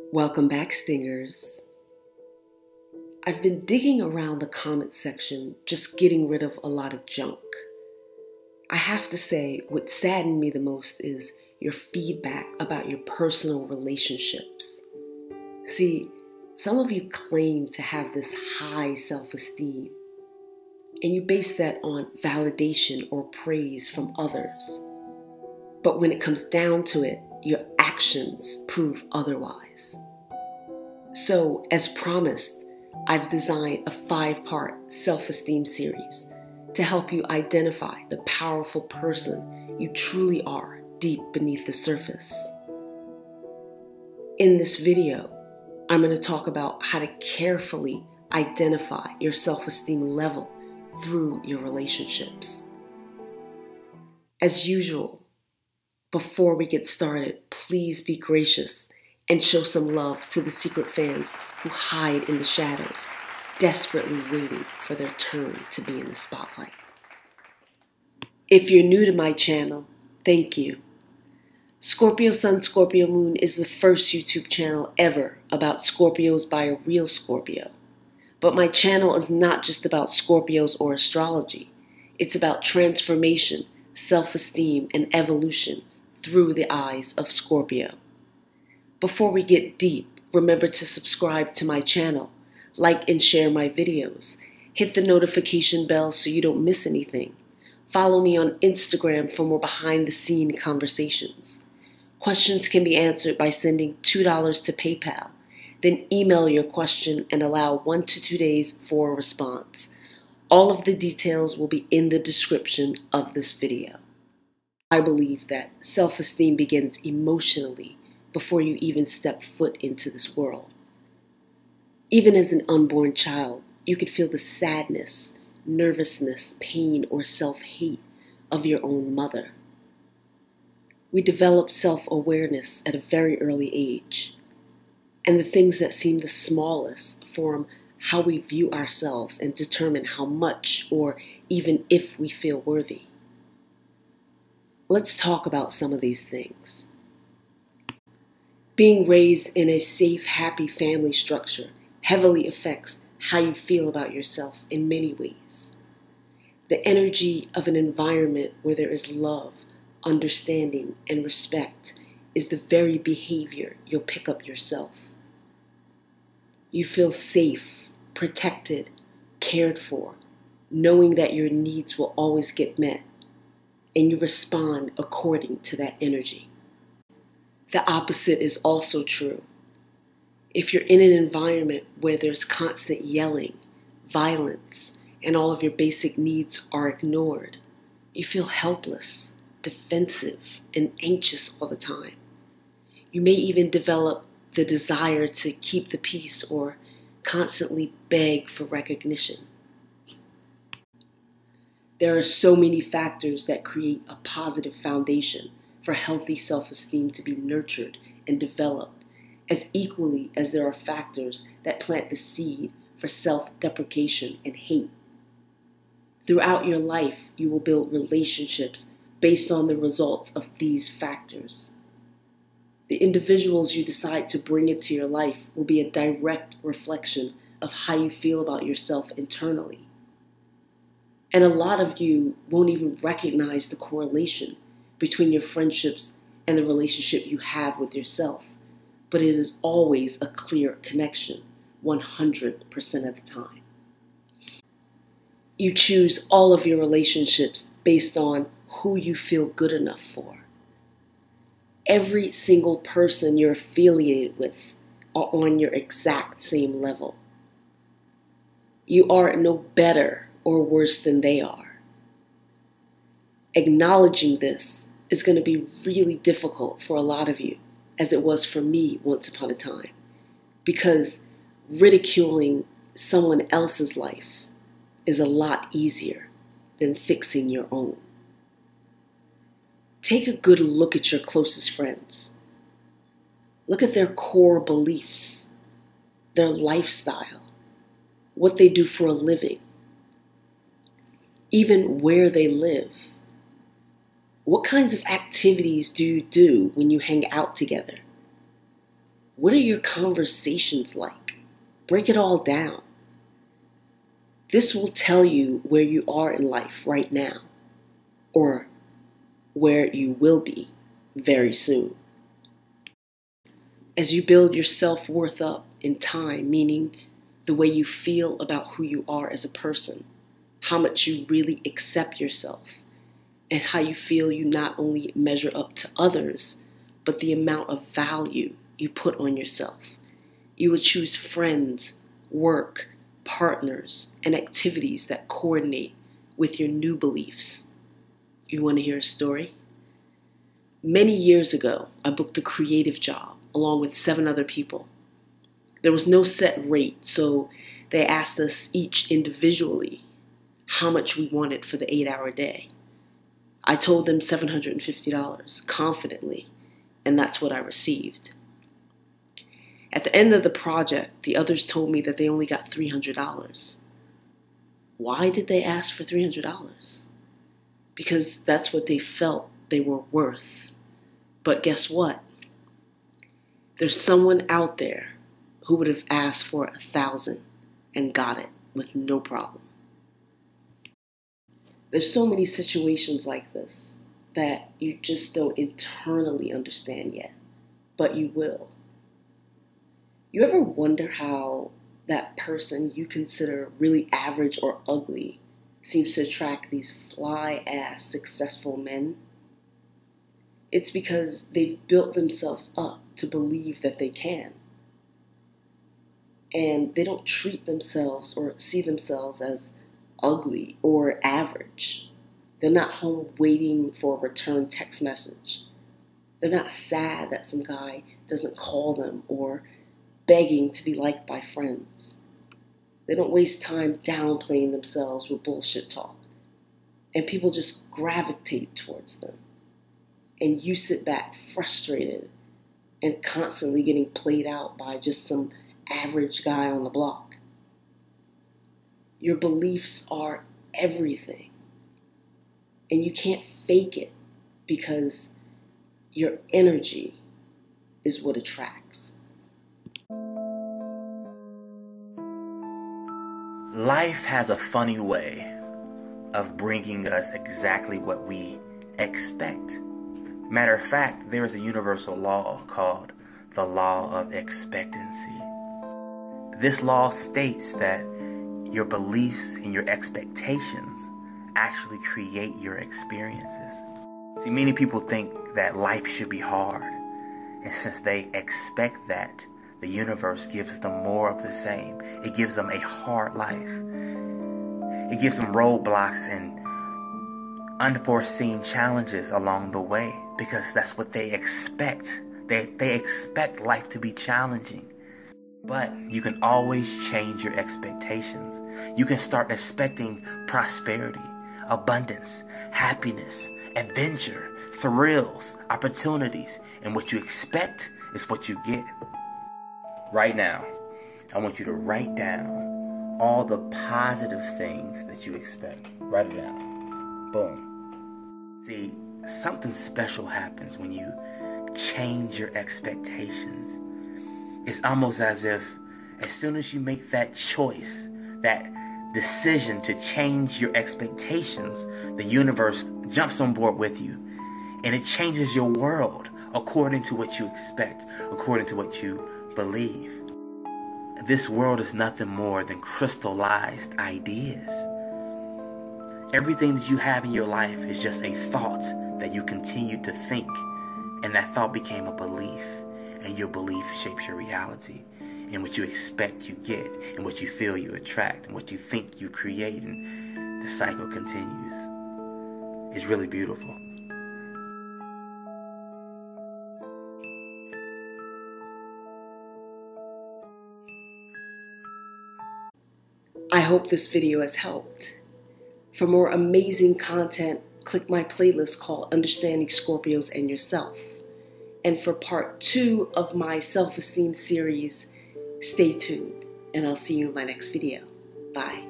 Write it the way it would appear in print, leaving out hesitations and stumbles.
Welcome back, Stingers. I've been digging around the comment section, just getting rid of a lot of junk. I have to say, what saddened me the most is your feedback about your personal relationships. See, some of you claim to have this high self-esteem, and you base that on validation or praise from others. But when it comes down to it, your actions prove otherwise. So, as promised, I've designed a 5-part self-esteem series to help you identify the powerful person you truly are deep beneath the surface. In this video, I'm going to talk about how to carefully identify your self-esteem level through your relationships. As usual, before we get started, please be gracious and show some love to the secret fans who hide in the shadows, desperately waiting for their turn to be in the spotlight. If you're new to my channel, thank you. ScorpioSunScorpioMoon is the first YouTube channel ever about Scorpios by a real Scorpio. But my channel is not just about Scorpios or astrology. It's about transformation, self-esteem, and evolution through the eyes of Scorpio. Before we get deep, remember to subscribe to my channel, like and share my videos, hit the notification bell so you don't miss anything. Follow me on Instagram for more behind-the-scene conversations. Questions can be answered by sending $2 to PayPal. Then email your question and allow 1 to 2 days for a response. All of the details will be in the description of this video. I believe that self-esteem begins emotionally before you even step foot into this world. Even as an unborn child, you could feel the sadness, nervousness, pain, or self-hate of your own mother. We develop self-awareness at a very early age, and the things that seem the smallest form how we view ourselves and determine how much or even if we feel worthy. Let's talk about some of these things. Being raised in a safe, happy family structure heavily affects how you feel about yourself in many ways. The energy of an environment where there is love, understanding, and respect is the very behavior you'll pick up yourself. You feel safe, protected, cared for, knowing that your needs will always get met, and you respond according to that energy. The opposite is also true. If you're in an environment where there's constant yelling, violence, and all of your basic needs are ignored, you feel helpless, defensive, and anxious all the time. You may even develop the desire to keep the peace or constantly beg for recognition. There are so many factors that create a positive foundation for healthy self-esteem to be nurtured and developed, as equally as there are factors that plant the seed for self-deprecation and hate. Throughout your life, you will build relationships based on the results of these factors. The individuals you decide to bring into your life will be a direct reflection of how you feel about yourself internally. And a lot of you won't even recognize the correlation between your friendships and the relationship you have with yourself, but it is always a clear connection, 100% of the time. You choose all of your relationships based on who you feel good enough for. Every single person you're affiliated with are on your exact same level. You are no better or worse than they are. Acknowledging this is going to be really difficult for a lot of you, as it was for me once upon a time, because ridiculing someone else's life is a lot easier than fixing your own. Take a good look at your closest friends. Look at their core beliefs, their lifestyle, what they do for a living, even where they live. What kinds of activities do you do when you hang out together? What are your conversations like? Break it all down. This will tell you where you are in life right now, or where you will be very soon. As you build your self-worth up in time, meaning the way you feel about who you are as a person, how much you really accept yourself, and how you feel you not only measure up to others, but the amount of value you put on yourself. You will choose friends, work, partners, and activities that coordinate with your new beliefs. You want to hear a story? Many years ago, I booked a creative job along with 7 other people. There was no set rate, so they asked us each individually how much we wanted for the 8-hour day. I told them $750 confidently, and that's what I received. At the end of the project, the others told me that they only got $300. Why did they ask for $300? Because that's what they felt they were worth. But guess what? There's someone out there who would have asked for 1,000 and got it with no problem. There's so many situations like this that you just don't internally understand yet, but you will. You ever wonder how that person you consider really average or ugly seems to attract these fly-ass successful men? It's because they've built themselves up to believe that they can. And they don't treat themselves or see themselves as ugly or average. They're not home waiting for a return text message. They're not sad that some guy doesn't call them or begging to be liked by friends. They don't waste time downplaying themselves with bullshit talk. And people just gravitate towards them. And you sit back frustrated and constantly getting played out by just some average guy on the block. Your beliefs are everything. And you can't fake it because your energy is what attracts. Life has a funny way of bringing us exactly what we expect. Matter of fact, there is a universal law called the law of expectancy. This law states that your beliefs and your expectations actually create your experiences. See, many people think that life should be hard, and since they expect that, the universe gives them more of the same. It gives them a hard life. It gives them roadblocks and unforeseen challenges along the way because that's what they expect. They expect life to be challenging. But you can always change your expectations. You can start expecting prosperity, abundance, happiness, adventure, thrills, opportunities. And what you expect is what you get. Right now, I want you to write down all the positive things that you expect. Write it down. Boom. See, something special happens when you change your expectations. It's almost as if as soon as you make that choice, that decision to change your expectations, the universe jumps on board with you. And it changes your world according to what you expect, according to what you believe. This world is nothing more than crystallized ideas. Everything that you have in your life is just a thought that you continue to think, and that thought became a belief, and your belief shapes your reality. And what you expect you get, and what you feel you attract, and what you think you create, and the cycle continues. It's really beautiful. I hope this video has helped. For more amazing content, click my playlist called Understanding Scorpios and Yourself. And for part 2 of my self-esteem series, stay tuned, and I'll see you in my next video. Bye.